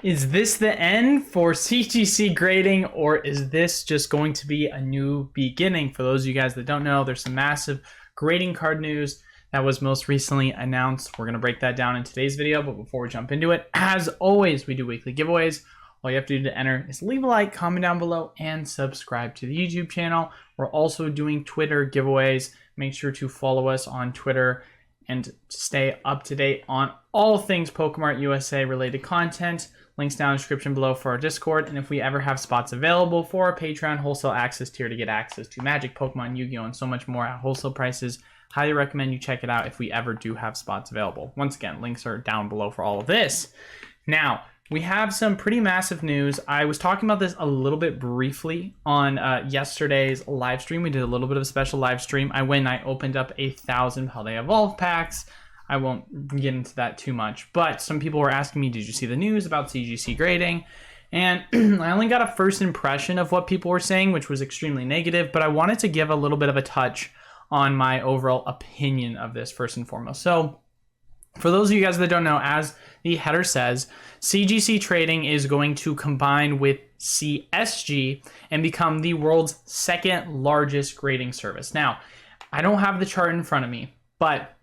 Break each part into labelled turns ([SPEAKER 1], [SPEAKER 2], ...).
[SPEAKER 1] Is this the end for CGC grading, or is this just going to be a new beginning? For those of you guys that don't know, there's some massive grading card news that was most recently announced. We're going to break that down in today's video, but before we jump into it, as always, we do weekly giveaways. All you have to do to enter is leave a like, comment down below, and subscribe to the YouTube channel. We're also doing Twitter giveaways. Make sure to follow us on Twitter and stay up to date on all things PokemartUSA related content. Links down in the description below for our Discord. And if we ever have spots available for our Patreon wholesale access tier to get access to Magic, Pokemon, Yu-Gi-Oh, and so much more at wholesale prices, highly recommend you check it out if we ever do have spots available. Once again, links are down below for all of this. Now, we have some pretty massive news. I was talking about this a little bit briefly on yesterday's live stream. We did a little bit of a special live stream. I opened up 1,000 Paldea Evolve packs. I won't get into that too much, but some people were asking me, did you see the news about CGC grading? And I only got a first impression of what people were saying, which was extremely negative, but I wanted to give a little bit of a touch on my overall opinion of this first and foremost. So for those of you guys that don't know, as the header says, CGC trading is going to combine with CSG and become the world's second largest grading service. Now, I don't have the chart in front of me, but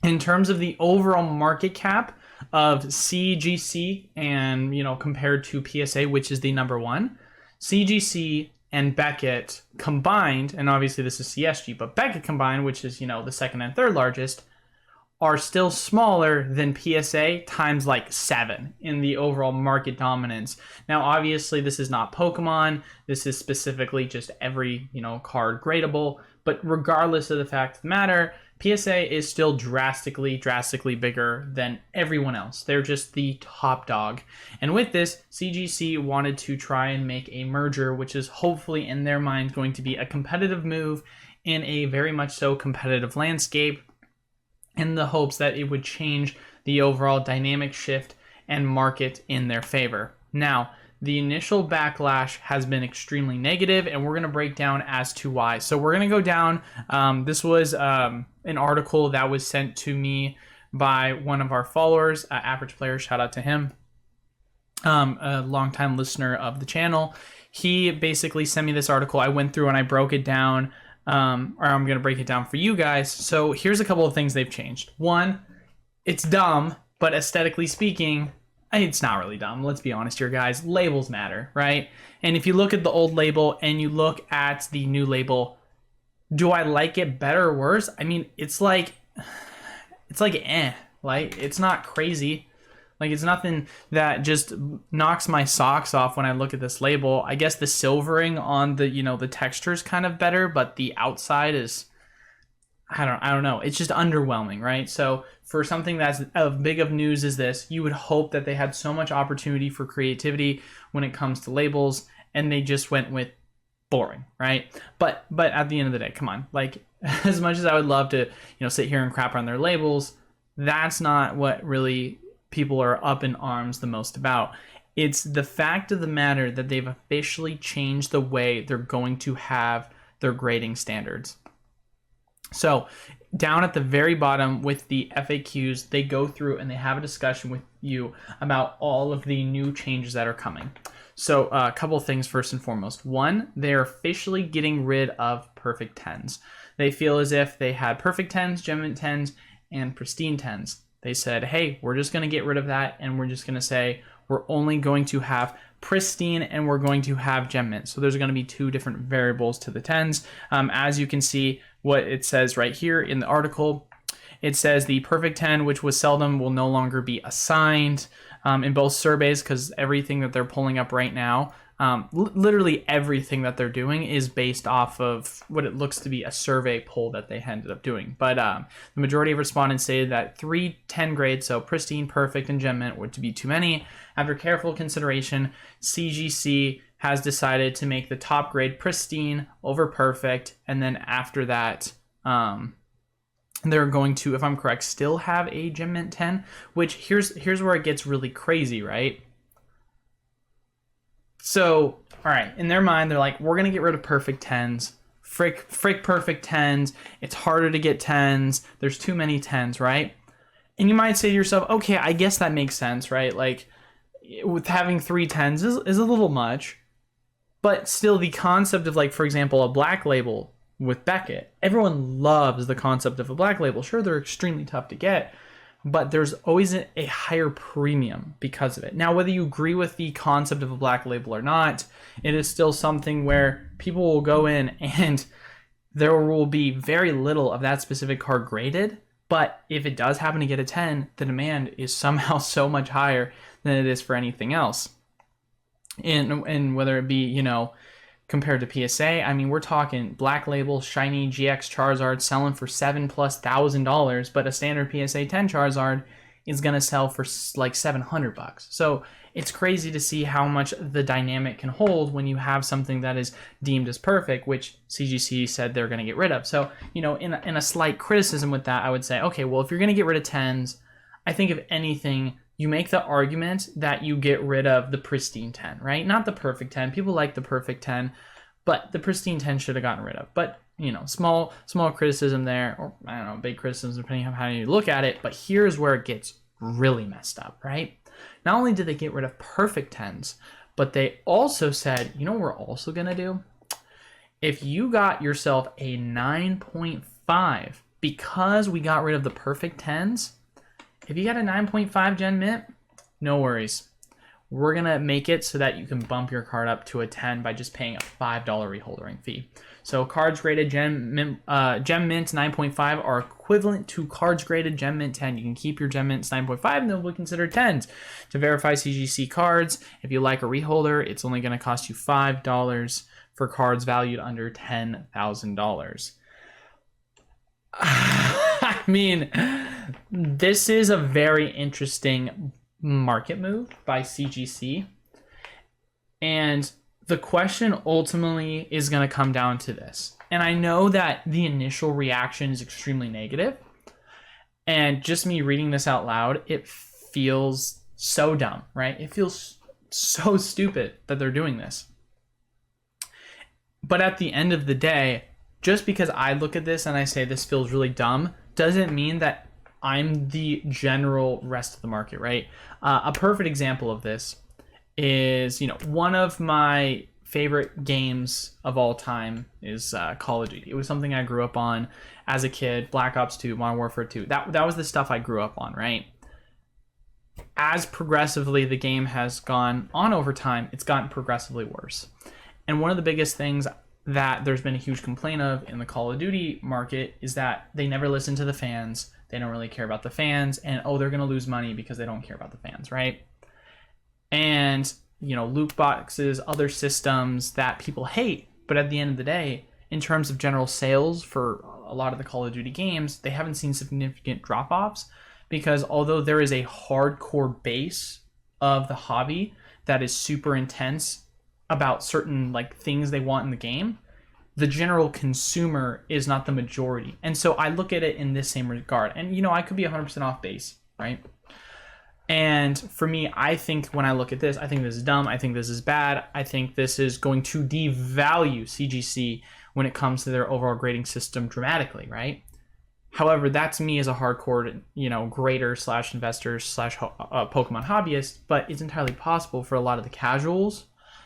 [SPEAKER 1] in terms of the overall market cap of CGC and, compared to PSA, which is the number one, CGC and Beckett combined, and obviously this is CSG, but Beckett combined, which is, the second and third largest, are still smaller than PSA times like 7 in the overall market dominance. Now, obviously, this is not Pokemon. This is specifically just every, card gradable. But regardless of the fact of the matter, PSA is still drastically bigger than everyone else. They're just the top dog. And with this, CGC wanted to try and make a merger, which is hopefully in their mind going to be a competitive move in a very much so competitive landscape, in the hopes that it would change the overall dynamic shift and market in their favor. Now, the initial backlash has been extremely negative, and we're going to break down as to why. So we're going to go down. This was an article that was sent to me by one of our followers, Average Player, shout out to him, a longtime listener of the channel. He basically sent me this article. I went through and I broke it down. Or I'm going to break it down for you guys. So here's a couple of things they've changed. One, it's dumb, but aesthetically speaking, it's not really dumb. Let's be honest here, guys. Labels matter, right? And if you look at the old label and you look at the new label, do I like it better or worse? I mean, it's like it's not crazy. Like, it's nothing that just knocks my socks off when I look at this label. I guess the silvering on the, the texture is kind of better, but the outside is, I don't know. It's just underwhelming, right? So for something that's as big of news as this, you would hope that they had so much opportunity for creativity when it comes to labels, and they just went with boring, right? But at the end of the day, come on. Like, as much as I would love to, sit here and crap on their labels, that's not what really people are up in arms the most about. It's the fact of the matter that they've officially changed the way they're going to have their grading standards. So down at the very bottom with the FAQs, they go through and they have a discussion with you about all of the new changes that are coming. So a couple of things first and foremost. One, they're officially getting rid of perfect 10s. They feel as if they had perfect 10s, gem mint 10s, and pristine 10s. They said, hey, we're just going to get rid of that, and we're just going to say we're only going to have pristine and we're going to have gem mint. So there's going to be two different variables to the 10s. As you can see, what it says right here in the article, it says the perfect 10, which was seldom, will no longer be assigned in both surveys, because everything that they're pulling up right now, literally everything that they're doing is based off of what it looks to be a survey poll that they ended up doing. But the majority of respondents stated that 3 10 grades, so pristine, perfect, and gem mint, would be too many. After careful consideration, CGC has decided to make the top grade pristine over perfect, and then after that, they're going to, if I'm correct, still have a gem mint 10, which here's where it gets really crazy, right? So, all right, in their mind, they're like, we're going to get rid of perfect 10s. Frick perfect 10s. It's harder to get 10s. There's too many 10s, right? And you might say to yourself, okay, I guess that makes sense, right? Like, with having 3 10s is a little much, but still the concept of, like, for example, a black label with Beckett, everyone loves the concept of a black label. Sure, they're extremely tough to get, but there's always a higher premium because of it. Now, whether you agree with the concept of a black label or not, it is still something where people will go in and there will be very little of that specific card graded. But if it does happen to get a 10, the demand is somehow so much higher than it is for anything else. And whether it be, compared to PSA, I mean, we're talking black label, shiny GX Charizard selling for $7,000+, but a standard PSA 10 Charizard is going to sell for like $700. So it's crazy to see how much the dynamic can hold when you have something that is deemed as perfect, which CGC said they're going to get rid of. So, in a slight criticism with that, I would say, okay, well, if you're going to get rid of 10s, I think if anything, you make the argument that you get rid of the pristine 10, right? Not the perfect 10. People like the perfect 10, but the pristine 10 should have gotten rid of. But, small criticism there, or I don't know, big criticism depending on how you look at it. But here's where it gets really messed up, right? Not only did they get rid of perfect 10s, but they also said, what we're also going to do? If you got yourself a 9.5, because we got rid of the perfect 10s, if you got a 9.5 Gen Mint, no worries. We're going to make it so that you can bump your card up to a 10 by just paying a $5 reholdering fee. So cards graded Gem Mint 9.5 are equivalent to cards graded Gem Mint 10. You can keep your Gem Mints 9.5 and they'll be considered 10s. To verify CGC cards, if you like a reholder, it's only going to cost you $5 for cards valued under $10,000. I mean, this is a very interesting market move by CGC. And the question ultimately is going to come down to this. And I know that the initial reaction is extremely negative. And just me reading this out loud, it feels so dumb, right? It feels so stupid that they're doing this. But at the end of the day, just because I look at this and I say this feels really dumb, doesn't mean that I'm the general rest of the market, right? A perfect example of this is, one of my favorite games of all time is Call of Duty. It was something I grew up on as a kid. Black Ops 2, Modern Warfare 2. That was the stuff I grew up on, right? As progressively the game has gone on over time, it's gotten progressively worse. And one of the biggest things that there's been a huge complaint of in the Call of Duty market is that they never listen to the fans. They don't really care about the fans, and they're going to lose money because they don't care about the fans, right? And, loot boxes, other systems that people hate, but at the end of the day, in terms of general sales for a lot of the Call of Duty games, they haven't seen significant drop-offs because although there is a hardcore base of the hobby that is super intense about certain things they want in the game, the general consumer is not the majority. And so I look at it in this same regard. And, I could be 100% off base, right? And for me, I think when I look at this, I think this is dumb. I think this is bad. I think this is going to devalue CGC when it comes to their overall grading system dramatically, right? However, that's me as a hardcore, grader / investor / Pokemon hobbyist, but it's entirely possible for a lot of the casuals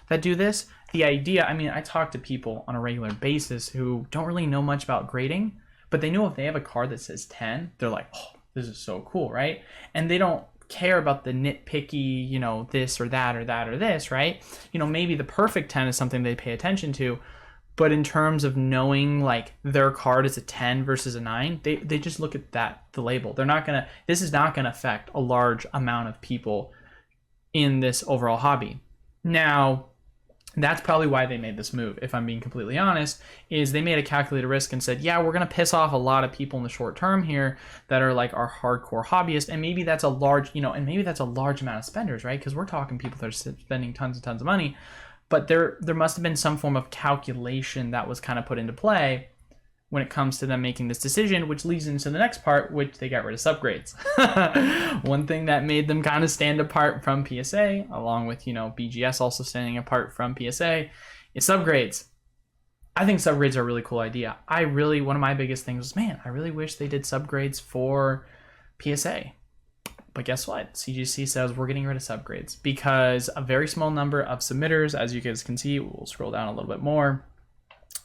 [SPEAKER 1] that do this. The idea, I talk to people on a regular basis who don't really know much about grading, but they know if they have a card that says 10, they're like, oh, this is so cool, right? And they don't care about the nitpicky, this or that or that or this, right? Maybe the perfect 10 is something they pay attention to, but in terms of knowing their card is a 10 versus a 9, they just look at the label. This is not gonna affect a large amount of people in this overall hobby. Now, that's probably why they made this move, if I'm being completely honest, is they made a calculated risk and said, yeah, we're going to piss off a lot of people in the short term here that are our hardcore hobbyists. And maybe that's a large, and maybe that's a large amount of spenders, right? Because we're talking people that are spending tons and tons of money. But there must have been some form of calculation that was kind of put into play when it comes to them making this decision, which leads into the next part, which they got rid of subgrades. One thing that made them kind of stand apart from PSA, along with, BGS also standing apart from PSA, is subgrades. I think subgrades are a really cool idea. One of my biggest things was, man, I really wish they did subgrades for PSA. But guess what? CGC says we're getting rid of subgrades because a very small number of submitters, as you guys can see, we'll scroll down a little bit more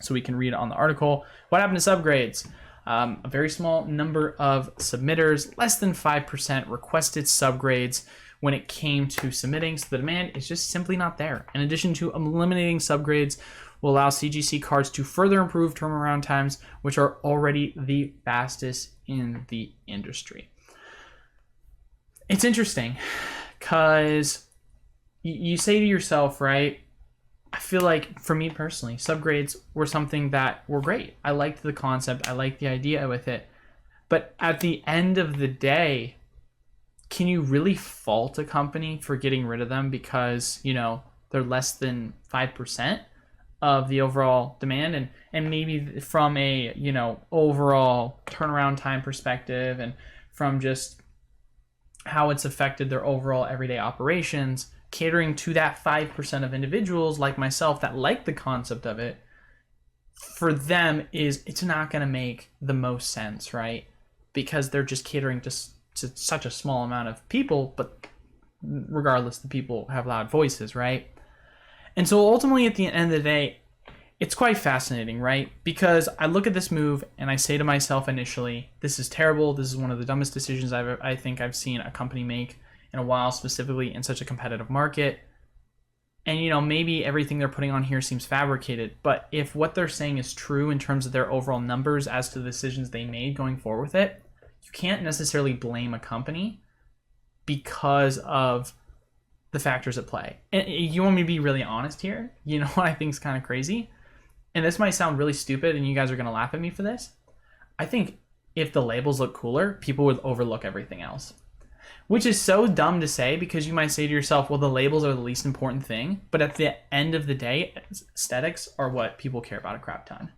[SPEAKER 1] so we can read on the article. What happened to subgrades? A very small number of submitters, less than 5% requested subgrades when it came to submitting. So the demand is just simply not there. In addition to eliminating subgrades, will allow CGC cards to further improve turnaround times, which are already the fastest in the industry. It's interesting because you say to yourself, right? I feel like for me personally, subgrades were something that were great. I liked the concept. I liked the idea with it. But at the end of the day, can you really fault a company for getting rid of them because, you know, they're less than 5% of the overall demand? And maybe from a, you know, overall turnaround time perspective and from just how it's affected their overall everyday operations, catering to that 5% of individuals like myself that like the concept of it, for them it's not going to make the most sense, right? Because they're just catering to such a small amount of people, but regardless, the people have loud voices, right? And so ultimately at the end of the day, it's quite fascinating, right? Because I look at this move and I say to myself initially, this is terrible. This is one of the dumbest decisions I think I've seen a company make in a while, specifically in such a competitive market. And, you know, maybe everything they're putting on here seems fabricated, but if what they're saying is true in terms of their overall numbers as to the decisions they made going forward with it, you can't necessarily blame a company because of the factors at play. And you want me to be really honest here? You know what I think is kind of crazy? And this might sound really stupid and you guys are going to laugh at me for this. I think if the labels look cooler, people would overlook everything else. Which is so dumb to say because you might say to yourself, well, the labels are the least important thing. But at the end of the day, aesthetics are what people care about a crap ton.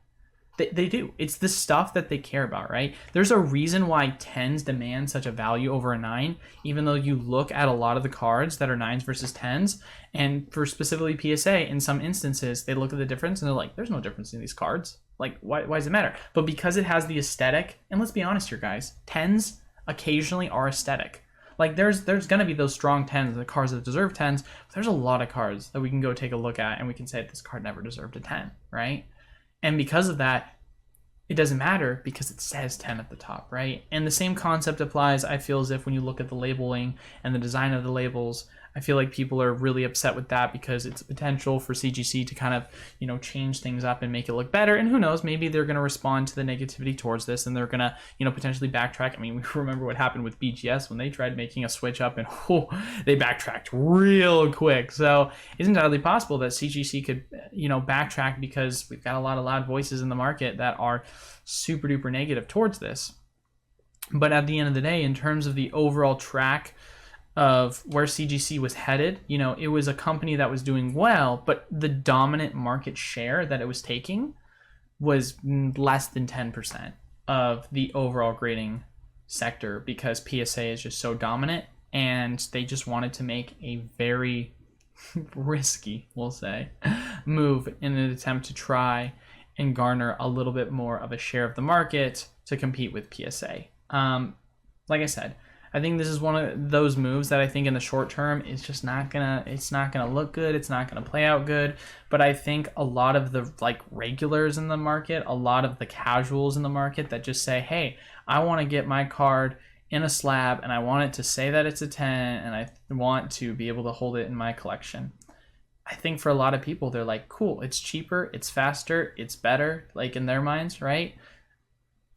[SPEAKER 1] They do. It's the stuff that they care about, right? There's a reason why 10s demand such a value over a 9, even though you look at a lot of the cards that are 9s versus 10s, and for specifically PSA, in some instances, they look at the difference and they're like, there's no difference in these cards. Like, why does it matter? But because it has the aesthetic, and let's be honest here, guys, 10s occasionally are aesthetic. Like, there's going to be those strong 10s, the cards that deserve 10s, but there's a lot of cards that we can go take a look at and we can say this card never deserved a 10, right? And because of that, it doesn't matter because it says 10 at the top, right? And the same concept applies, I feel, as if when you look at the labeling and the design of the labels, I feel like people are really upset with that because it's a potential for CGC to kind of, you know, change things up and make it look better. And who knows, maybe they're going to respond to the negativity towards this and they're going to, you know, potentially backtrack. I mean, we remember what happened with BGS when they tried making a switch up and they backtracked real quick. So it's entirely possible that CGC could, you know, backtrack because we've got a lot of loud voices in the market that are super duper negative towards this. But at the end of the day, in terms of the overall track of where CGC was headed, you know, it was a company that was doing well, but the dominant market share that it was taking was less than 10% of the overall grading sector because PSA is just so dominant, and they just wanted to make a very risky, we'll say, move in an attempt to try and garner a little bit more of a share of the market to compete with PSA. Like I said, I think this is one of those moves that I think in the short term is just not gonna look good. It's not gonna play out good. But I think a lot of the like regulars in the market, a lot of the casuals in the market that just say, hey, I want to get my card in a slab and I want it to say that it's a 10 and I want to be able to hold it in my collection. I think for a lot of people, they're like, cool, it's cheaper, it's faster, it's better, like in their minds, right?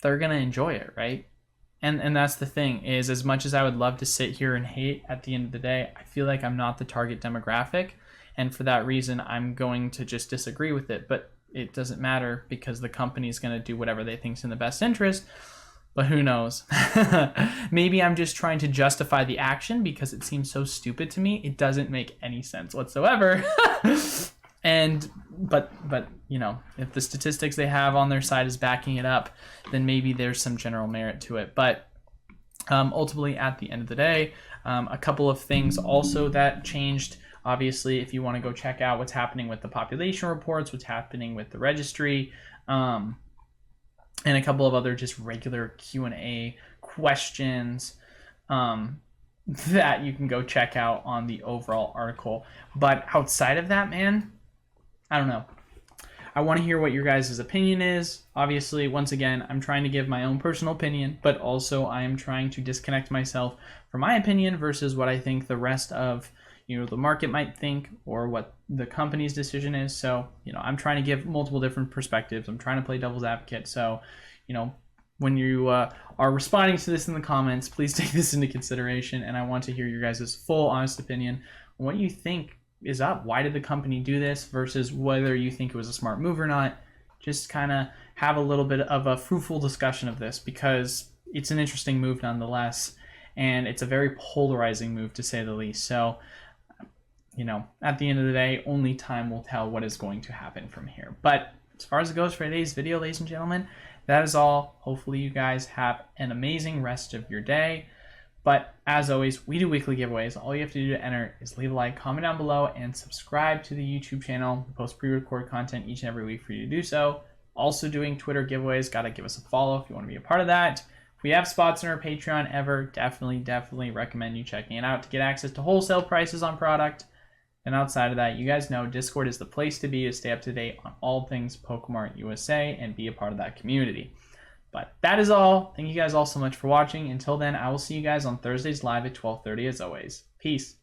[SPEAKER 1] They're gonna enjoy it, right? And that's the thing, is as much as I would love to sit here and hate, at the end of the day, I feel like I'm not the target demographic. And for that reason, I'm going to just disagree with it. But it doesn't matter because the company is going to do whatever they think is in the best interest. But who knows? Maybe I'm just trying to justify the action because it seems so stupid to me. It doesn't make any sense whatsoever. But you know, if the statistics they have on their side is backing it up, then maybe there's some general merit to it. But ultimately, at the end of the day, a couple of things also that changed. Obviously, if you want to go check out what's happening with the population reports, what's happening with the registry, and a couple of other just regular Q&A questions. that you can go check out on the overall article. But outside of that, man, I don't know. I want to hear what your guys' opinion is. Obviously, once again, I'm trying to give my own personal opinion, but also I am trying to disconnect myself from my opinion versus what I think the rest of, the market might think or what the company's decision is. So, I'm trying to give multiple different perspectives. I'm trying to play devil's advocate. So, when you are responding to this in the comments, please take this into consideration. And I want to hear your guys' full, honest opinion on what you think is up. Why did the company do this versus whether you think it was a smart move or not. Just kind of have a little bit of a fruitful discussion of this because it's an interesting move nonetheless. And it's a very polarizing move to say the least. So, at the end of the day, only time will tell what is going to happen from here. But as far as it goes for today's video, ladies and gentlemen, that is all. Hopefully you guys have an amazing rest of your day. But as always, we do weekly giveaways. All you have to do to enter is leave a like, comment down below, and subscribe to the YouTube channel. We post pre-recorded content each and every week for you to do so. Also doing Twitter giveaways. Gotta give us a follow if you want to be a part of that. If we have spots in our Patreon ever, definitely recommend you checking it out to get access to wholesale prices on product. And outside of that, you guys know Discord is the place to be to stay up to date on all things PokemartUSA and be a part of that community. But that is all. Thank you guys all so much for watching. Until then, I will see you guys on Thursdays live at 12:30 as always. Peace.